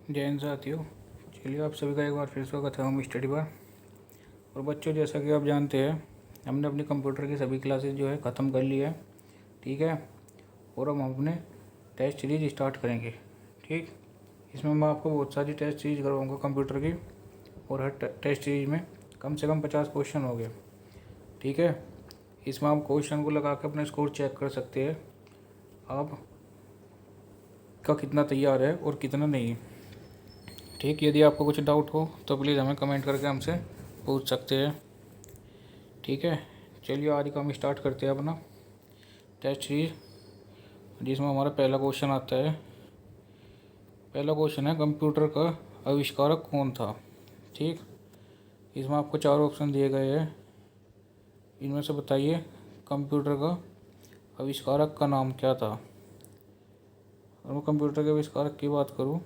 जय हिंद साथियों। चलिए आप सभी का एक बार फिर स्वागत है होम स्टडी पर। और बच्चों, जैसा कि आप जानते हैं, हमने अपनी कंप्यूटर की सभी क्लासेस जो है ख़त्म कर ली है। ठीक है। और हम अपने टेस्ट सीरीज स्टार्ट करेंगे। ठीक। इसमें मैं आपको बहुत सारी टेस्ट सीरीज करवाऊँगा कंप्यूटर की। और हर टेस्ट सीरीज में कम से कम 50 क्वेश्चन हो गए। ठीक है। इसमें आप क्वेश्चन को लगा के अपना स्कोर चेक कर सकते हैं, आप का कितना तैयार है और कितना नहीं। ठीक। यदि आपको कुछ डाउट हो तो प्लीज़ हमें कमेंट करके हमसे पूछ सकते हैं। ठीक है। चलिए आज का हम स्टार्ट करते हैं अपना टेस्ट सीरीज, जिसमें हमारा पहला क्वेश्चन आता है। पहला क्वेश्चन है, कंप्यूटर का आविष्कारक कौन था। ठीक। इसमें आपको 4 ऑप्शन दिए गए हैं। इनमें से बताइए कंप्यूटर का आविष्कारक का नाम क्या था। और मैं कंप्यूटर के आविष्कारक की बात करूँ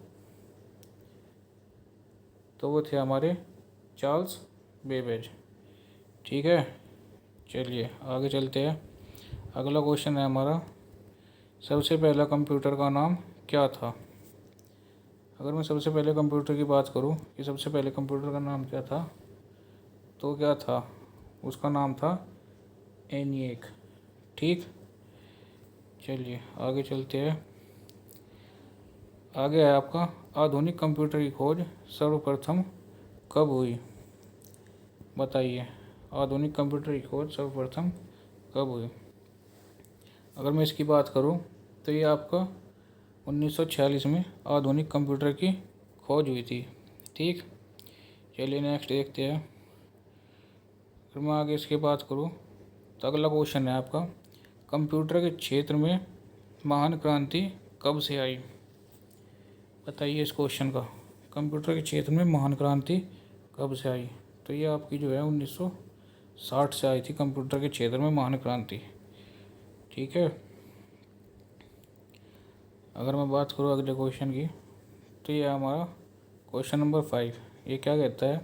तो वो थे हमारे चार्ल्स बेबेज। ठीक है। चलिए आगे चलते हैं। अगला क्वेश्चन है हमारा, सबसे पहला कंप्यूटर का नाम क्या था। अगर मैं सबसे पहले कंप्यूटर की बात करूं कि सबसे पहले कंप्यूटर का नाम क्या था, तो क्या था, उसका नाम था एनिएक। ठीक। चलिए आगे चलते हैं। आगे है आपका, आधुनिक कंप्यूटर की खोज सर्वप्रथम कब हुई। बताइए आधुनिक कंप्यूटर की खोज सर्वप्रथम कब हुई। अगर मैं इसकी बात करूं तो ये आपका 1946 में आधुनिक कंप्यूटर की खोज हुई थी। ठीक। चलिए नेक्स्ट देखते हैं। फिर मैं आगे इसकी बात करूं तो अगला क्वेश्चन है आपका, कंप्यूटर के क्षेत्र में महान क्रांति कब से आई। बताइए इस क्वेश्चन का, कंप्यूटर के क्षेत्र में महान क्रांति कब से आई। तो ये आपकी जो है 1960 से आई थी कंप्यूटर के क्षेत्र में महान क्रांति। ठीक है। अगर मैं बात करूँ अगले क्वेश्चन की तो ये हमारा क्वेश्चन नंबर 5। ये क्या कहता है,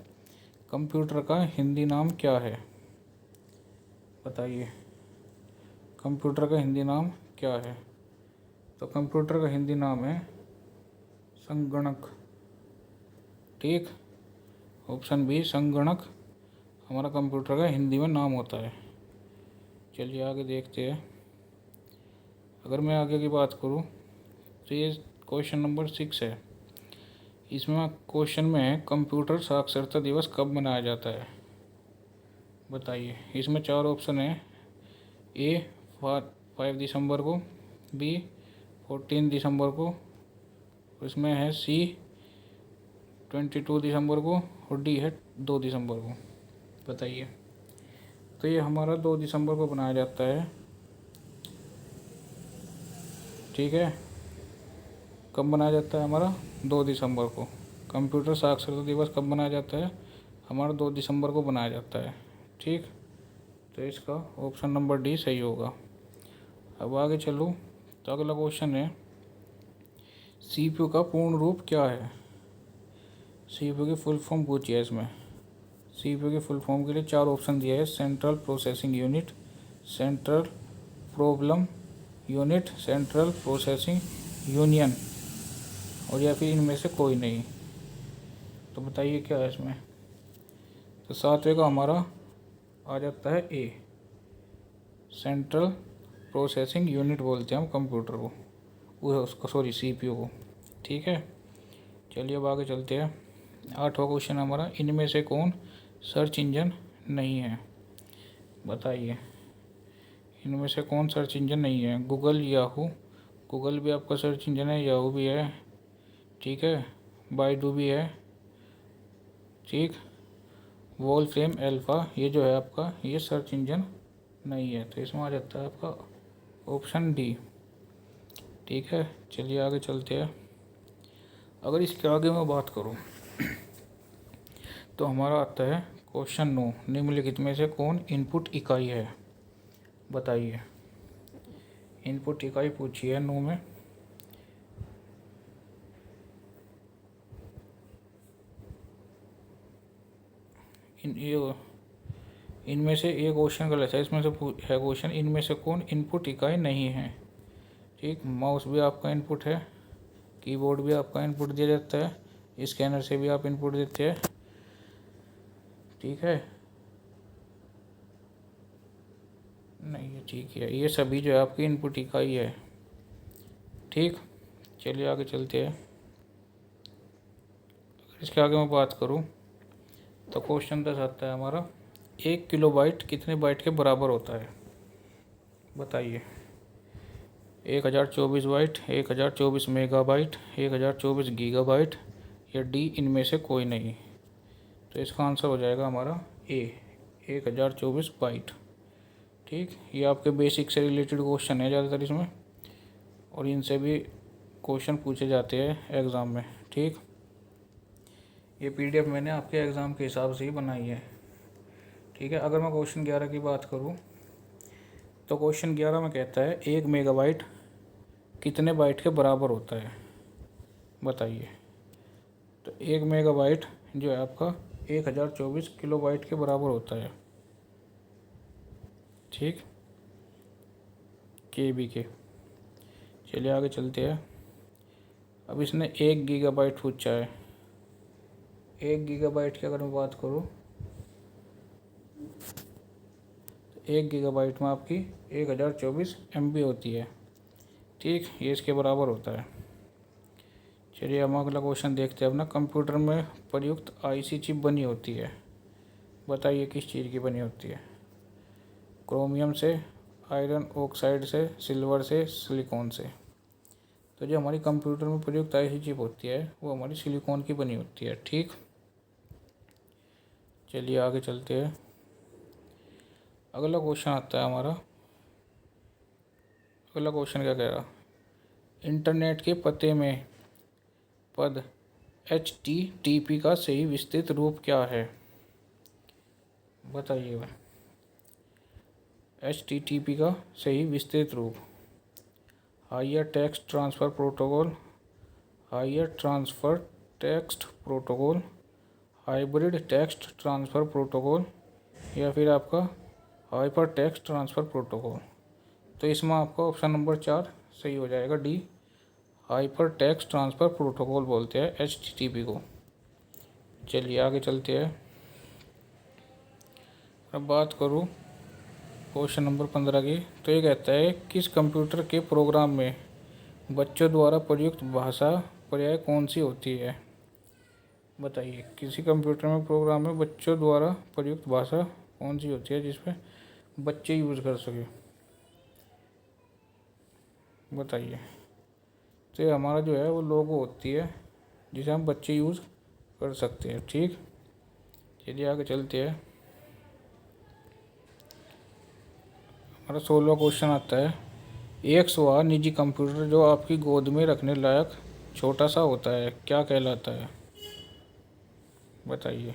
कंप्यूटर का हिंदी नाम क्या है। बताइए कंप्यूटर का हिंदी नाम क्या है। तो कंप्यूटर का हिंदी नाम है संगणक। ठीक। ऑप्शन बी संगणक हमारा कंप्यूटर का हिंदी में नाम होता है। चलिए आगे देखते हैं। अगर मैं आगे की बात करूं तो ये क्वेश्चन नंबर 6 है। इसमें क्वेश्चन में है, कंप्यूटर साक्षरता दिवस कब मनाया जाता है। बताइए। इसमें 4 ऑप्शन है। ए 5 दिसंबर को, बी 14 दिसंबर को, इसमें है सी 22 दिसंबर को और डी है 2 दिसंबर को। बताइए। तो ये हमारा 2 दिसंबर को बनाया जाता है। ठीक है। कब बनाया जाता है हमारा, 2 दिसंबर को। कंप्यूटर साक्षरता दिवस कब मनाया जाता है, हमारा 2 दिसंबर को बनाया जाता है। ठीक। तो इसका ऑप्शन नंबर डी सही होगा। अब आगे चलूँ तो अगला क्वेश्चन है, सीपीयू का पूर्ण रूप क्या है। सीपीयू की फुल फॉर्म पूछी है इसमें। सीपीयू की फुल फॉर्म के लिए 4 ऑप्शन दिया है, central processing unit, central problem unit, central processing union, और या फिर इनमें से कोई नहीं। तो बताइए क्या है इसमें। तो 7वें का हमारा आ जाता है ए, सेंट्रल प्रोसेसिंग यूनिट बोलते हैं हम कंप्यूटर को, वो उसको सॉरी सीपीयू को। ठीक है। चलिए अब आगे चलते हैं। 8वां क्वेश्चन हमारा, इनमें से कौन सर्च इंजन नहीं है। बताइए इनमें से कौन सर्च इंजन नहीं है। गूगल, याहू, गूगल भी आपका सर्च इंजन है, याहू भी है। ठीक है। बाइडू भी है। ठीक। वोल्फ्रेम एल्फा ये जो है आपका, ये सर्च इंजन नहीं है। तो इसमें आ जाता है आपका ऑप्शन डी। ठीक है। चलिए आगे चलते हैं। अगर इसके आगे मैं बात करूं तो हमारा आता है क्वेश्चन 9, निम्नलिखित में से कौन इनपुट इकाई है। बताइए इनपुट इकाई पूछी है 9 में। इनमें से एक क्वेश्चन गलत है। इसमें से है क्वेश्चन, इनमें से कौन इनपुट इकाई नहीं है। ठीक। माउस भी आपका इनपुट है, कीबोर्ड भी आपका इनपुट दिया जाता है, स्कैनर से भी आप इनपुट देते हैं, ठीक है। नहीं ये ठीक है, ये सभी जो है आपकी इनपुट इकाई है, ठीक। चलिए आगे चलते हैं। इसके आगे मैं बात करूं तो क्वेश्चन 10 आता है हमारा, 1 किलोबाइट कितने बाइट के बराबर होता है? बताइए। 1024 बाइट, 1024 मेगाबाइट, 1024 गीगाबाइट या डी इनमें से कोई नहीं? तो इसका आंसर हो जाएगा हमारा ए, 1024 बाइट, ठीक। ये आपके बेसिक से रिलेटेड क्वेश्चन है ज़्यादातर इसमें, और इनसे भी क्वेश्चन पूछे जाते हैं एग्ज़ाम में, ठीक। ये पीडीएफ मैंने आपके एग्ज़ाम के हिसाब से ही बनाई है, ठीक है। अगर मैं क्वेश्चन 11 की बात करूँ तो क्वेश्चन 11 में कहता है 1 मेगाबाइट कितने बाइट के बराबर होता है? बताइए। तो 1 मेगाबाइट जो है आपका 1024 किलोबाइट के बराबर होता है, ठीक, केबी के। चलिए आगे चलते हैं। अब इसने 1 गीगाबाइट पूछा है। 1 गीगाबाइट की अगर मैं बात करूँ तो 1 गीगाबाइट में आपकी 1024 MB होती है, ठीक। ये इसके बराबर होता है। चलिए हम अगला क्वेश्चन देखते हैं अपना। कंप्यूटर में प्रयुक्त आईसी चिप बनी होती है, बताइए किस चीज़ की बनी होती है? क्रोमियम से, आयरन ऑक्साइड से, सिल्वर से, सिलिकॉन से। तो जो हमारी कंप्यूटर में प्रयुक्त आईसी चिप होती है वो हमारी सिलिकॉन की बनी होती है, ठीक। चलिए आगे चलते हैं। अगला क्वेश्चन आता है हमारा। अगला क्वेश्चन क्या कह रहा, इंटरनेट के पते में पद HTTP का सही विस्तृत रूप क्या है? बताइएगा। HTTP का सही विस्तृत रूप, hyper text transfer protocol, hyper transfer text protocol, hybrid text transfer protocol या फिर आपका हाइपर टेक्स्ट ट्रांसफ़र प्रोटोकॉल। तो इसमें आपका ऑप्शन नंबर 4 सही हो जाएगा, D, hyper text transfer protocol बोलते हैं HTTP को। चलिए आगे चलते हैं। अब बात करूँ क्वेश्चन नंबर 15 की, तो ये कहता है किस कंप्यूटर के प्रोग्राम में बच्चों द्वारा प्रयुक्त भाषा पर्याय कौन सी होती है? बताइए। किसी कंप्यूटर में प्रोग्राम में बच्चों द्वारा प्रयुक्त भाषा कौन सी होती है जिसमें बच्चे यूज़ कर सके? बताइए। तो ये हमारा जो है वो लोगो होती है जिसे हम बच्चे यूज़ कर सकते हैं, ठीक। चलिए आगे चलते हैं। हमारा 16वां क्वेश्चन आता है, एक वह निजी कंप्यूटर जो आपकी गोद में रखने लायक छोटा सा होता है क्या कहलाता है? बताइए।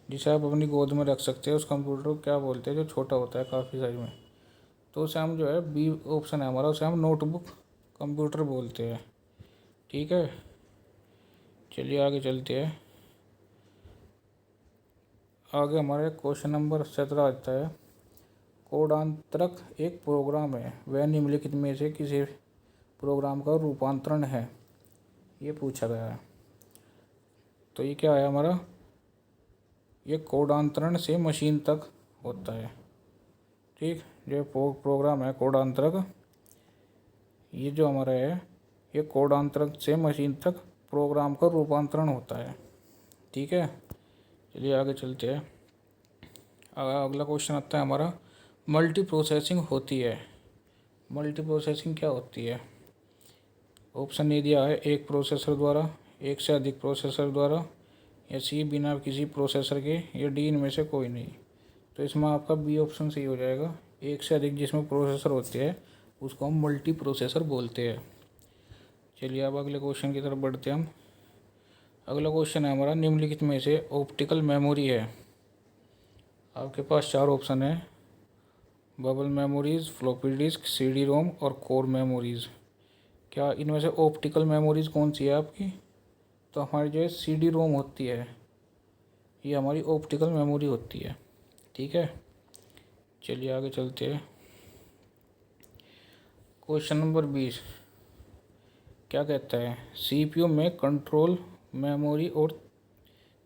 जिसे आप अपनी गोद में रख सकते हैं उस कंप्यूटर को क्या बोलते हैं जो छोटा होता है काफ़ी साइज में? तो उसे हम जो है बी ऑप्शन है हमारा, उसे हम नोटबुक कंप्यूटर बोलते हैं, ठीक है। चलिए आगे चलते हैं। आगे हमारे क्वेश्चन नंबर 17 आता है, कोडांतरक एक प्रोग्राम है, वह निम्नलिखित में से किसी प्रोग्राम का रूपांतरण है? ये पूछा गया है। तो ये क्या है हमारा, ये कोडांतरण से मशीन तक होता है, ठीक। जो प्रोग्राम है कोडांतरक, ये जो हमारा है ये कोडांतरक से मशीन तक प्रोग्राम का रूपांतरण होता है, ठीक है। चलिए आगे चलते हैं। अगला क्वेश्चन आता है हमारा, मल्टी प्रोसेसिंग होती है, मल्टी प्रोसेसिंग क्या होती है? ऑप्शन ए दिया है, एक प्रोसेसर द्वारा, एक से अधिक प्रोसेसर द्वारा, या सी बिना किसी प्रोसेसर के, या डी इनमें से कोई नहीं। तो इसमें आपका बी ऑप्शन सही हो जाएगा, एक से अधिक जिसमें प्रोसेसर होते हैं उसको हम मल्टी प्रोसेसर बोलते हैं। चलिए अब अगले क्वेश्चन की तरफ बढ़ते हैं हम। अगला क्वेश्चन है हमारा, निम्नलिखित में से ऑप्टिकल मेमोरी है, आपके पास 4 ऑप्शन है, bubble memories, floppy disk, CD रोम और कोर मेमोरीज। क्या इनमें से ऑप्टिकल मेमोरीज कौन सी है आपकी? तो हमारी जो है CD रोम होती है, ये हमारी ऑप्टिकल मेमोरी होती है, ठीक है। चलिए आगे चलते हैं। क्वेश्चन नंबर 20 क्या कहता है, CPU में कंट्रोल मेमोरी और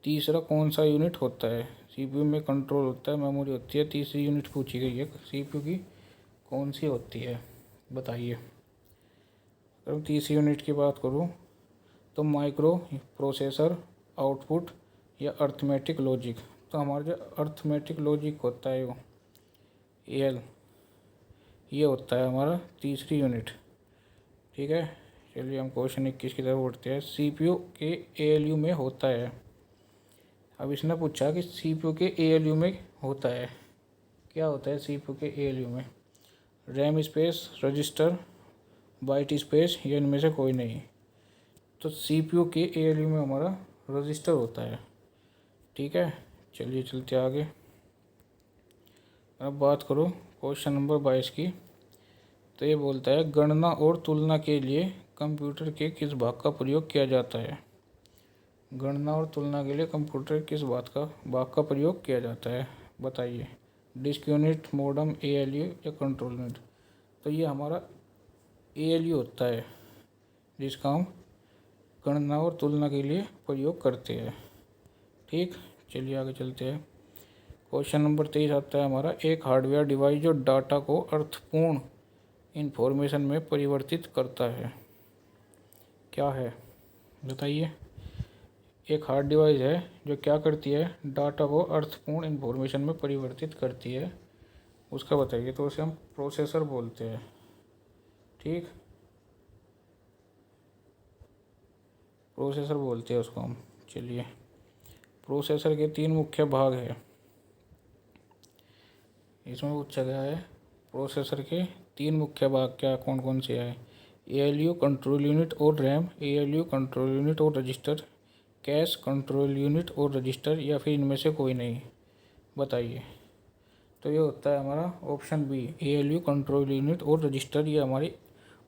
तीसरा कौन सा यूनिट होता है? सीपीयू में कंट्रोल होता है, मेमोरी होती है, तीसरी यूनिट पूछी गई है सीपीयू की कौन सी होती है, बताइए। अगर तीसरी यूनिट की बात करूँ तो माइक्रो प्रोसेसर, आउटपुट या अर्थमेटिक लॉजिक। तो हमारा जो अर्थमेटिक लॉजिक होता है वो एल, ये होता है हमारा तीसरी यूनिट। ठीक है, चलिए हम क्वेश्चन 21 की तरफ उठते हैं। सीपीयू के एएलयू में होता है। अब इसने पूछा कि सीपीयू के एएलयू में होता है, क्या होता है सीपीयू के एएलयू में? RAM space, register, byte space या इनमें से कोई नहीं। तो सीपीयू के एएलयू में हमारा रजिस्टर होता है। ठीक है, चलिए चलते आगे। अब बात करो क्वेश्चन नंबर 22 की। तो ये बोलता है गणना और तुलना के लिए कंप्यूटर के किस भाग का प्रयोग किया जाता है? गणना और तुलना के लिए कंप्यूटर किस भाग का प्रयोग किया जाता है, बताइए। डिस्क यूनिट, मॉडेम, एएलयू या कंट्रोल यूनिट। तो ये हमारा एएलयू होता है जिसका हम गणना और तुलना के लिए प्रयोग करते हैं। ठीक, चलिए आगे चलते हैं। क्वेश्चन नंबर 23 आता है हमारा, एक हार्डवेयर डिवाइस जो डाटा को अर्थपूर्ण इंफॉर्मेशन में परिवर्तित करता है, क्या है, बताइए। एक हार्ड डिवाइस है जो क्या करती है, डाटा को अर्थपूर्ण इंफॉर्मेशन में परिवर्तित करती है, उसका बताइए। तो उसे हम प्रोसेसर बोलते हैं। ठीक, प्रोसेसर बोलते हैं उसको हम। चलिए, प्रोसेसर के 3 मुख्य भाग हैं। इसमें पूछा गया है प्रोसेसर के 3 मुख्य भाग क्या कौन कौन से हैं? एएलयू, कंट्रोल यूनिट और रैम, एएलयू, कंट्रोल यूनिट और रजिस्टर, कैश, कंट्रोल यूनिट और रजिस्टर या फिर इनमें से कोई नहीं, बताइए। तो ये होता है हमारा option B, ALU, control unit और रजिस्टर। ये हमारी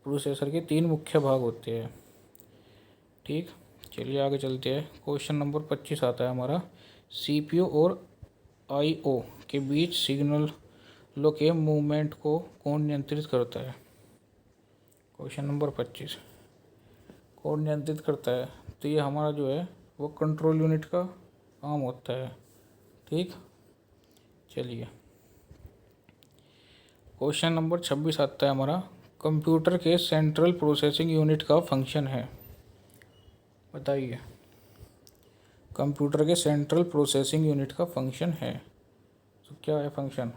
प्रोसेसर के 3 मुख्य भाग होते हैं। ठीक, चलिए आगे चलते हैं। क्वेश्चन नंबर 25 आता है हमारा, सीपीयू और आईओ के बीच सिग्नलों के मूवमेंट को कौन नियंत्रित करता है? क्वेश्चन नंबर 25 कौन नियंत्रित करता है? तो ये हमारा जो है वो कंट्रोल यूनिट का काम होता है। ठीक, चलिए क्वेश्चन नंबर 26 आता है हमारा, कंप्यूटर के सेंट्रल प्रोसेसिंग यूनिट का फंक्शन है, बताइए। कंप्यूटर के सेंट्रल प्रोसेसिंग यूनिट का फंक्शन है, तो क्या है फंक्शन?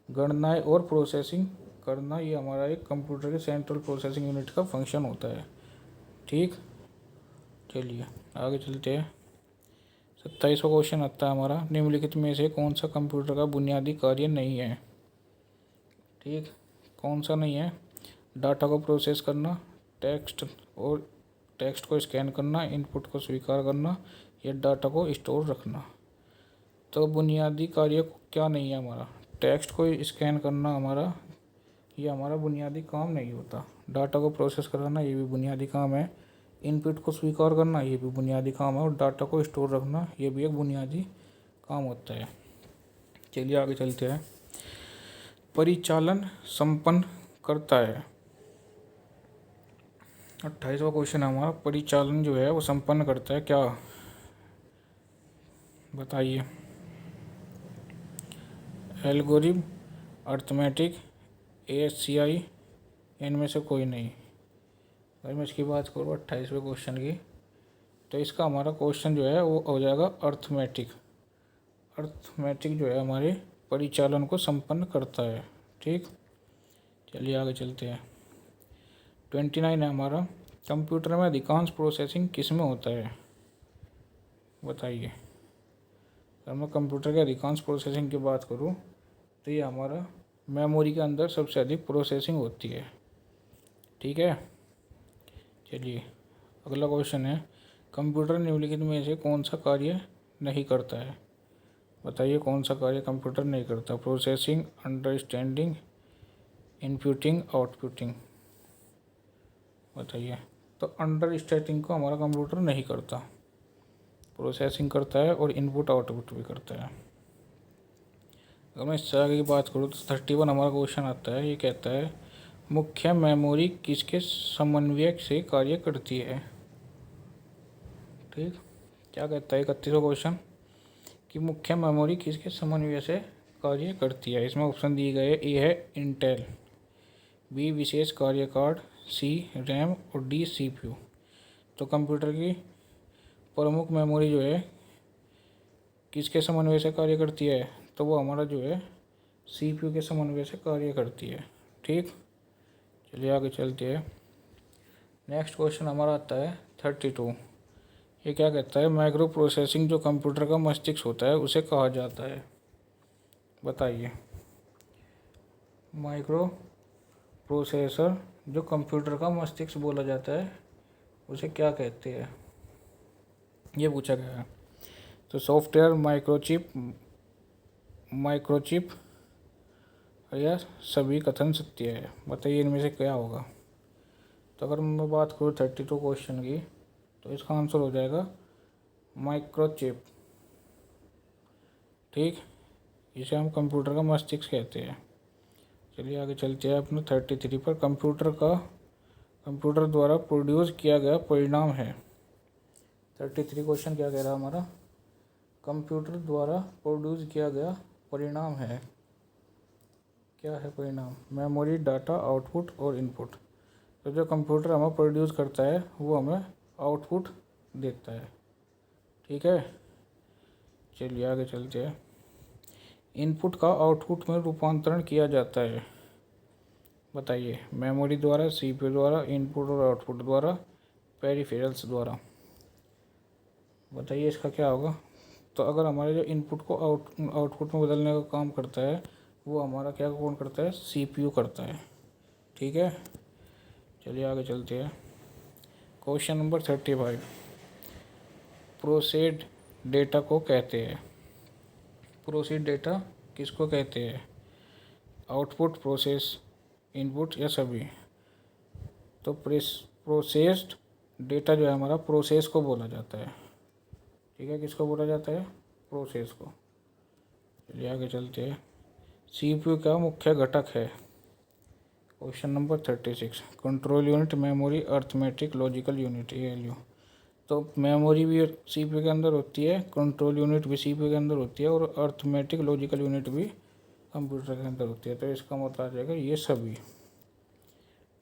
गणनाएं और प्रोसेसिंग करना, ये हमारा एक कंप्यूटर के सेंट्रल प्रोसेसिंग यूनिट का फंक्शन होता है। ठीक, चलिए आगे चलते हैं। 27वां क्वेश्चन आता है हमारा, निम्नलिखित में से कौन सा कंप्यूटर का बुनियादी कार्य नहीं है? ठीक, कौन सा नहीं है? डाटा को प्रोसेस करना, टेक्स्ट को स्कैन करना, इनपुट को स्वीकार करना या डाटा को स्टोर रखना। तो बुनियादी कार्य क्या नहीं है हमारा? टेक्स्ट को स्कैन करना हमारा, ये हमारा बुनियादी काम नहीं होता। डाटा को प्रोसेस कराना ये भी बुनियादी काम है, इनपुट को स्वीकार करना ये भी बुनियादी काम है, और डाटा को स्टोर रखना ये भी एक बुनियादी काम होता है। चलिए आगे चलते हैं। परिचालन संपन्न करता है, 28वां क्वेश्चन हमारा, परिचालन जो है वो संपन्न करता है क्या, बताइए। एल्गोरिथम, अर्थमेटिक, एएससीआई, इनमें से कोई नहीं। अगर मैं इसकी बात करूँ 28वें क्वेश्चन की, तो इसका हमारा क्वेश्चन जो है वो हो जाएगा अर्थमेटिक। अर्थमेटिक जो है हमारे परिचालन को संपन्न करता है। ठीक, चलिए आगे चलते हैं। 29 है हमारा, कंप्यूटर में अधिकांश प्रोसेसिंग किस में होता है, बताइए। अगर मैं कंप्यूटर के अधिकांश प्रोसेसिंग की बात करूँ तो ये हमारा मेमोरी के अंदर सबसे अधिक प्रोसेसिंग होती है। ठीक है, चलिए अगला क्वेश्चन है, कंप्यूटर निम्नलिखित में से कौन सा कार्य नहीं करता है, बताइए। कौन सा कार्य कंप्यूटर नहीं करता? प्रोसेसिंग, अंडरस्टैंडिंग, इनपुटिंग, आउटपुटिंग, बताइए। तो अंडरस्टैंडिंग को हमारा कंप्यूटर नहीं करता, प्रोसेसिंग करता है और इनपुट आउटपुट भी करता है। अगर मैं इससे आगे की बात करूँ तो 31 हमारा क्वेश्चन आता है, ये कहता है मुख्य मेमोरी किसके समन्वय से कार्य करती है? ठीक, क्या कहता है 31वां क्वेश्चन कि मुख्य मेमोरी किसके समन्वय से कार्य करती है। इसमें ऑप्शन दिए गए, ए है इंटेल, बी विशेष कार्य कार्ड, सी रैम और डी सीपीयू। तो कंप्यूटर की प्रमुख मेमोरी जो है किसके समन्वय से कार्य करती है, तो वो हमारा जो है सीपीयू के समन्वय से कार्य करती है। ठीक, चलिए आगे चलते हैं। नेक्स्ट क्वेश्चन हमारा आता है 32। ये क्या कहता है, माइक्रो प्रोसेसिंग जो कंप्यूटर का मस्तिष्क होता है उसे कहा जाता है। बताइए, माइक्रो प्रोसेसर जो कंप्यूटर का मस्तिष्क बोला जाता है उसे क्या कहते हैं, ये पूछा गया है। तो सॉफ्टवेयर, माइक्रोचिप या सभी कथन सत्य है। बताइए इनमें से क्या होगा। तो अगर मैं बात करूँ 32 क्वेश्चन की, तो इसका आंसर हो जाएगा माइक्रोचिप। ठीक, इसे हम कंप्यूटर का मस्तिष्क कहते हैं। चलिए आगे चलते हैं अपने 33 पर। कंप्यूटर द्वारा प्रोड्यूस किया गया परिणाम है। 33 क्वेश्चन क्या कह रहा है हमारा, कंप्यूटर द्वारा प्रोड्यूस किया गया परिणाम है। क्या है परिणाम, मेमोरी, डाटा, आउटपुट और इनपुट। तो जो कंप्यूटर हमें प्रोड्यूस करता है वो हमें आउटपुट देता है। ठीक है, चलिए आगे चलते हैं। इनपुट का आउटपुट में रूपांतरण किया जाता है। बताइए, मेमोरी द्वारा, सीपीयू द्वारा, इनपुट और आउटपुट द्वारा, पेरिफेरल्स द्वारा। बताइए इसका क्या होगा। तो अगर हमारे जो इनपुट को आउटपुट में बदलने का काम करता है वो हमारा क्या कौन करता है, सीपीयू करता है। ठीक है, चलिए आगे चलते हैं। क्वेश्चन नंबर 35, प्रोसेस्ड डेटा को कहते हैं। प्रोसेस्ड डेटा किसको कहते हैं, आउटपुट, प्रोसेस, इनपुट या सभी। तो प्रोसेस्ड डेटा जो है हमारा प्रोसेस को बोला जाता है। ठीक है, किसको बोला जाता है, प्रोसेस को। चलिए आगे चलते हैं। सीपीयू का मुख्य घटक है। Question number 36, control unit, memory, arithmetic, logical unit, ALU. तो मेमोरी भी सीपीयू के अंदर होती है, कंट्रोल यूनिट भी सीपीयू के अंदर होती है और अर्थमेटिक, लॉजिकल यूनिट भी कंप्यूटर के अंदर होती है। तो इसका मतलब आ जाएगा ये सभी।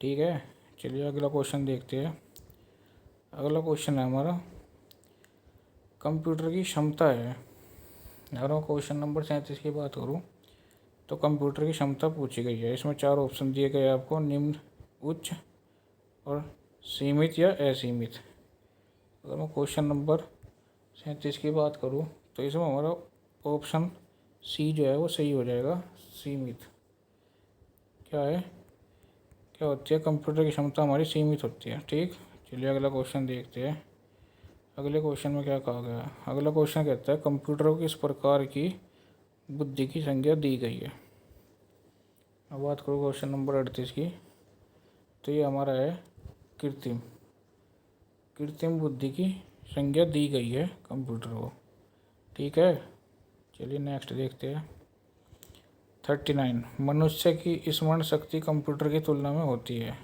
ठीक है, चलिए अगला क्वेश्चन देखते हैं। अगला क्वेश्चन है हमारा, कंप्यूटर की क्षमता है। अगर मैं क्वेश्चन नंबर 37 की बात करूँ तो कंप्यूटर की क्षमता पूछी गई है। इसमें 4 ऑप्शन दिए गए आपको, निम्न, उच्च और सीमित या असीमित। अगर मैं क्वेश्चन नंबर 37 की बात करूँ तो इसमें हमारा ऑप्शन सी जो है वो सही हो जाएगा, सीमित। क्या है, क्या होती है, कंप्यूटर की क्षमता हमारी सीमित होती है। ठीक, चलिए अगला क्वेश्चन देखते हैं। अगले क्वेश्चन में क्या कहा गया है। अगला क्वेश्चन कहता है, कंप्यूटर को किस प्रकार की बुद्धि की संज्ञा दी गई है। अब बात करूँ क्वेश्चन नंबर 38 की, तो ये हमारा है कृत्रिम बुद्धि की संज्ञा दी गई है कंप्यूटर को। ठीक है, चलिए नेक्स्ट देखते हैं। 39, मनुष्य की स्मरण शक्ति कंप्यूटर की तुलना में होती है।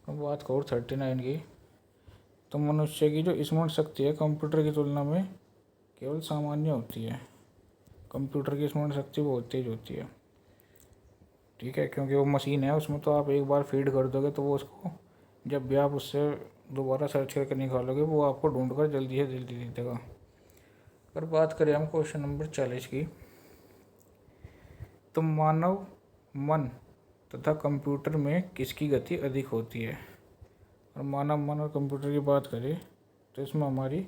अब बात करूँ 39 की, तो मनुष्य की जो स्मरण शक्ति है कंप्यूटर की तुलना में केवल सामान्य होती है। कंप्यूटर की स्मरण शक्ति बहुत तेज होती है। ठीक है, क्योंकि वो मशीन है, उसमें तो आप एक बार फीड कर दोगे तो वो उसको जब भी आप उससे दोबारा सर्च करके निकालोगे वो आपको ढूंढ कर जल्दी से जल्दी दे देगा। अगर बात करें हम क्वेश्चन नंबर 40 की, तो मानव मन तथा कंप्यूटर में किसकी गति अधिक होती है। और मानव मन और कंप्यूटर की बात करें तो इसमें हमारी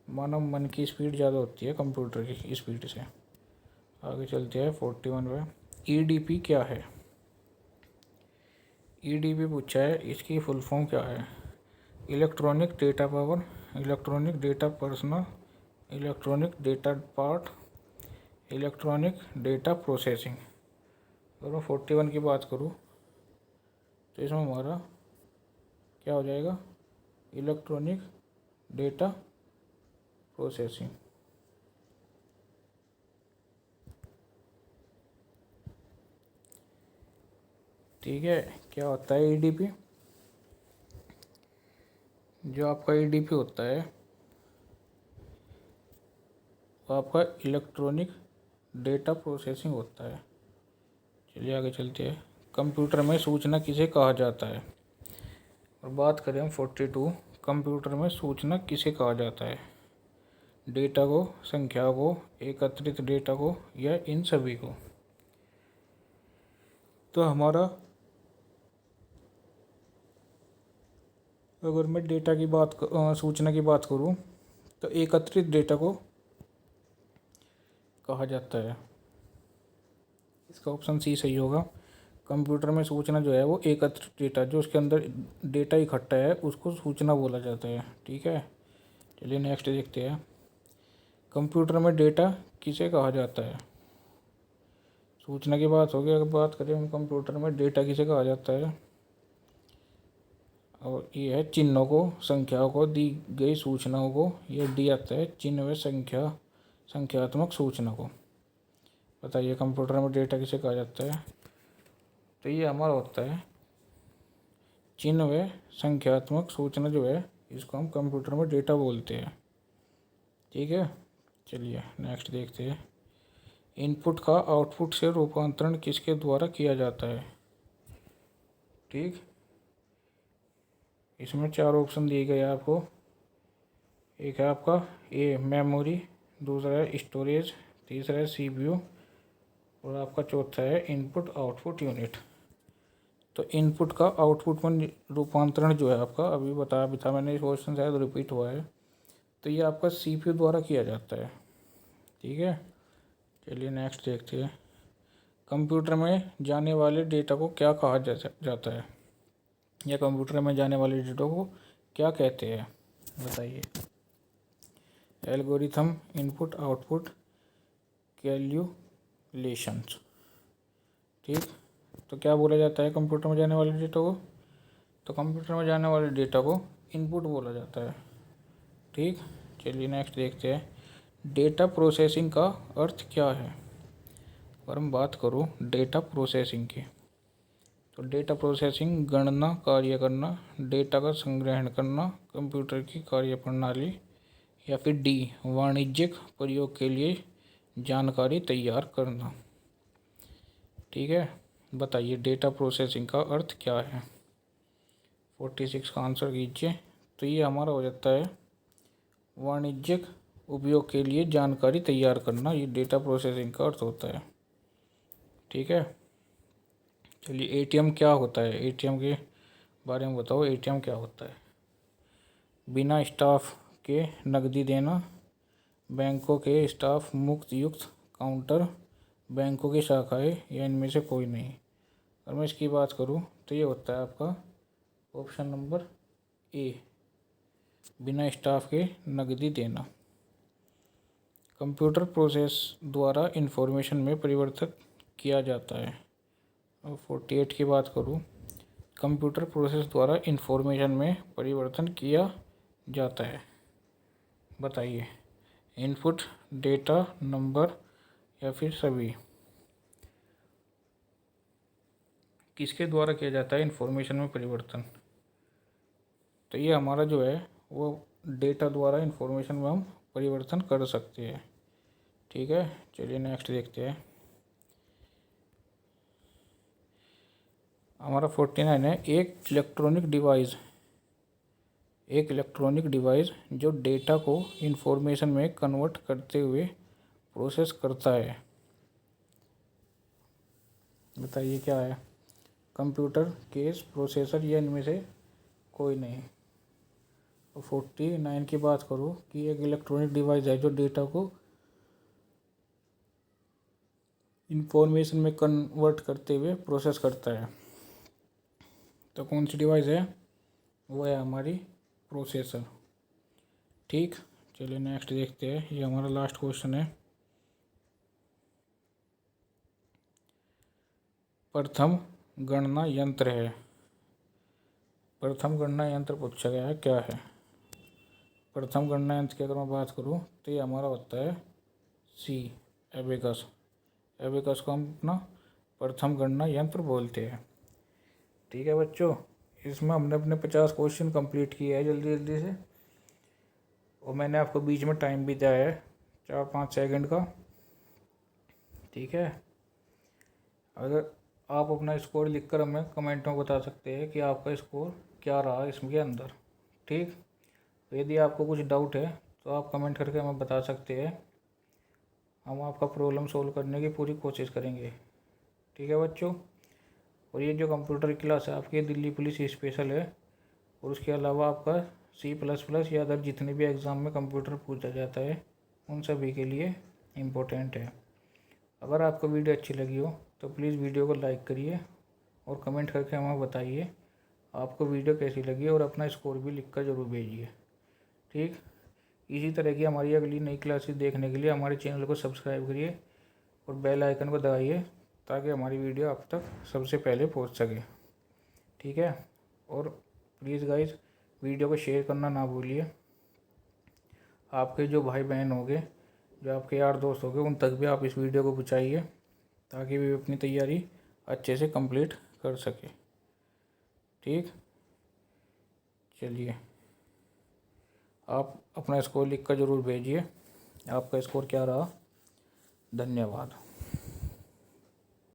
मानव मन की स्पीड ज़्यादा होती है कंप्यूटर की स्पीड से। आगे चलते हैं 41 में। ईडीपी क्या है। ईडीपी पूछा है, इसकी फुल फॉर्म क्या है। Electronic data power, electronic data personal, electronic data part, electronic data processing. अगर मैं 41 की बात करूँ तो इसमें हमारा क्या हो जाएगा, इलेक्ट्रॉनिक डेटा प्रोसेसिंग। ठीक है, क्या होता है ईडीपी। जो आपका ईडीपी होता है वो आपका इलेक्ट्रॉनिक डेटा प्रोसेसिंग होता है। चलिए आगे चलते हैं। कंप्यूटर में सूचना किसे कहा जाता है? और बात करें हम 42, कंप्यूटर में सूचना किसे कहा जाता है? डेटा को, संख्या को, एकत्रित डेटा को, या इन सभी को? तो हमारा, अगर मैं डेटा की बात सूचना की बात करूं तो एकत्रित डेटा को कहा जाता है। इसका ऑप्शन सी सही होगा। कंप्यूटर में सूचना जो है वो एकत्रित डेटा, जो उसके अंदर डेटा इकट्ठा है उसको सूचना बोला जाता है। ठीक है, चलिए नेक्स्ट देखते हैं। कंप्यूटर में डेटा किसे कहा जाता है? सूचना की बात होगी, अगर बात करें हम कंप्यूटर में डेटा किसे कहा जाता है, और ये है चिन्हों को, संख्याओं को, दी गई सूचनाओं को। ये डी आता है चिन्ह व संख्यात्मक सूचना को। बताइए कंप्यूटर में डेटा किसे कहा जाता है? तो ये हमारा होता है चिन्ह व संख्यात्मक सूचना जो है, इसको हम कंप्यूटर में डेटा बोलते हैं। ठीक है, चलिए नेक्स्ट देखते हैं। इनपुट का आउटपुट से रूपांतरण किसके द्वारा किया जाता है? ठीक, इसमें 4 ऑप्शन दिए गए आपको। एक है आपका ए मेमोरी, दूसरा है स्टोरेज, तीसरा है सीपीयू, और आपका चौथा है इनपुट आउटपुट यूनिट। तो इनपुट का आउटपुट में रूपांतरण जो है आपका, अभी बताया भी था मैंने, इस क्वेश्चन शायद रिपीट हुआ है। तो ये आपका सीपीयू द्वारा किया जाता है। ठीक है, चलिए नेक्स्ट देखते हैं। कंप्यूटर में जाने वाले डेटा को क्या कहा जाता है, या कंप्यूटर में जाने वाले डेटा को क्या कहते हैं? बताइए। Algorithm, input output, calculations. ठीक, तो क्या बोला जाता है कंप्यूटर में जाने वाले डेटा को? तो कंप्यूटर में जाने वाले डेटा को इनपुट बोला जाता है। ठीक, चलिए नेक्स्ट देखते हैं। डेटा प्रोसेसिंग का अर्थ क्या है? अगर हम बात करूँ डेटा प्रोसेसिंग की, तो डेटा प्रोसेसिंग गणना कार्य करना, डेटा का संग्रहण करना, कंप्यूटर की कार्यप्रणाली, या फिर डी वाणिज्यिक प्रयोग के लिए जानकारी तैयार करना। ठीक है, बताइए डेटा प्रोसेसिंग का अर्थ क्या है? 46 का आंसर कीजिए। तो ये हमारा हो जाता है वाणिज्यिक उपयोग के लिए जानकारी तैयार करना, ये डेटा प्रोसेसिंग का अर्थ होता है। ठीक है, चलिए एटीएम क्या होता है? एटीएम के बारे में बताओ, एटीएम क्या होता है? बिना स्टाफ के नकदी देना, बैंकों के स्टाफ मुक्त युक्त काउंटर, बैंकों की शाखाएं, या इनमें से कोई नहीं। अगर मैं इसकी बात करूं तो ये होता है आपका ऑप्शन नंबर ए, बिना स्टाफ के नकदी देना। कंप्यूटर प्रोसेस द्वारा इंफॉर्मेशन में परिवर्तित किया जाता है। और 48 की बात करूं, कंप्यूटर प्रोसेस द्वारा इंफॉर्मेशन में परिवर्तन किया जाता है। बताइए इनपुट, डेटा, नंबर, या फिर सभी? किसके द्वारा किया जाता है इंफॉर्मेशन में परिवर्तन? तो ये हमारा जो है वो डेटा द्वारा इंफॉर्मेशन में हम परिवर्तन कर सकते हैं। ठीक है, चलिए नेक्स्ट देखते हैं। हमारा 49 है। एक इलेक्ट्रॉनिक डिवाइस जो डेटा को इंफॉर्मेशन में कन्वर्ट करते हुए प्रोसेस करता है। बताइए क्या है? कंप्यूटर, केस, प्रोसेसर, या इनमें से कोई नहीं। तो 49 की बात करूँ कि एक इलेक्ट्रॉनिक डिवाइस है जो डेटा को इंफॉर्मेशन में कन्वर्ट करते हुए प्रोसेस करता है। तो कौन सी डिवाइस है? वो है हमारी प्रोसेसर। ठीक, चलिए नेक्स्ट देखते हैं। ये हमारा लास्ट क्वेश्चन है। प्रथम गणना यंत्र है। प्रथम गणना यंत्र पूछा गया है, क्या है? प्रथम गणना यंत्र की अगर मैं बात करूँ तो ये हमारा होता है सी, एबेकस। एबेकस को हम अपना प्रथम गणना यंत्र बोलते हैं। ठीक है बच्चों, इसमें हमने अपने 50 क्वेश्चन कंप्लीट किए हैं जल्दी जल्दी से, और मैंने आपको बीच में टाइम भी दिया है 4-5 सेकंड का। ठीक है, अगर आप अपना स्कोर लिखकर हमें कमेंट में बता सकते हैं कि आपका स्कोर क्या रहा इसके अंदर। ठीक, तो यदि आपको कुछ डाउट है तो आप कमेंट करके हमें बता सकते हैं, हम आपका प्रॉब्लम सोल्व करने की पूरी कोशिश करेंगे। ठीक है बच्चों, और ये जो कंप्यूटर क्लास है आपकी दिल्ली पुलिस स्पेशल है, और उसके अलावा आपका C++ या अदर जितने भी एग्ज़ाम में कंप्यूटर पूछा जाता है उन सभी के लिए इम्पोर्टेंट है। अगर आपको वीडियो अच्छी लगी हो तो प्लीज़ वीडियो को लाइक करिए और कमेंट करके हमें बताइए आपको वीडियो कैसी लगी, और अपना स्कोर भी लिख कर ज़रूर भेजिए। ठीक, इसी तरह की हमारी अगली नई क्लासेस देखने के लिए हमारे चैनल को सब्सक्राइब करिए और बेल आइकन को दबाइए ताकि हमारी वीडियो आप तक सबसे पहले पहुंच सके। ठीक है, और प्लीज़ गाइस वीडियो को शेयर करना ना भूलिए। आपके जो भाई बहन होंगे, जो आपके यार दोस्त होंगे, उन तक भी आप इस वीडियो को पहुँचाइए ताकि वे अपनी तैयारी अच्छे से कंप्लीट कर सके। ठीक, चलिए आप अपना स्कोर लिख कर ज़रूर भेजिए, आपका स्कोर क्या रहा। धन्यवाद।